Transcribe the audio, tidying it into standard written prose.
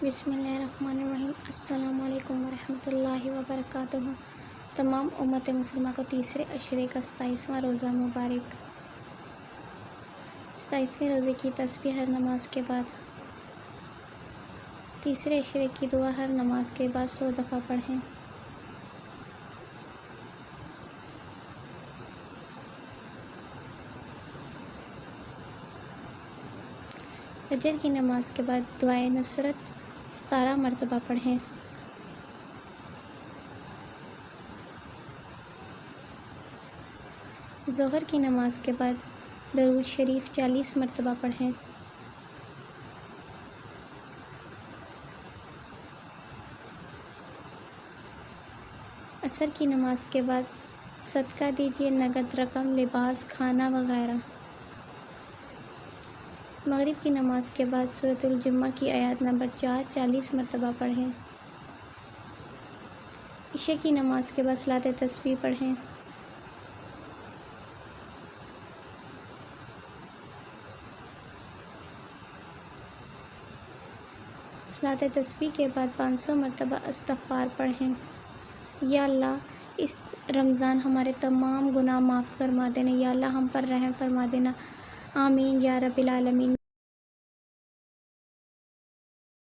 بسم اللہ الرحمن الرحیم۔ السلام علیکم ورحمۃ اللہ وبرکاتہ۔ تمام امت مسلمہ کو تیسرے عشرے کا 27واں روزہ مبارک۔ 27ویں روزے کی تسبیح ہر نماز کے بعد، تیسرے عشرے کی دعا ہر نماز کے بعد 100 دفعہ پڑھیں۔ فجر کی نماز کے بعد دعائے نصرت 17 مرتبہ پڑھیں۔ ظہر کی نماز کے بعد درود شریف 40 مرتبہ پڑھیں۔ عصر کی نماز کے بعد صدقہ دیجیے، نقد رقم، لباس، کھانا وغیرہ۔ مغرب کی نماز کے بعد سورۃ الجمعہ کی آیت نمبر 4 40 مرتبہ پڑھیں۔ عشاء کی نماز کے بعد صلاۃ تسبیح پڑھیں۔ صلاۃ تسبیح کے بعد 500 مرتبہ استغفار پڑھیں۔ یا اللہ، اس رمضان ہمارے تمام گناہ معاف فرما دینا۔ یا اللہ، ہم پر رحم فرما دینا۔ آمین یا رب العالمین۔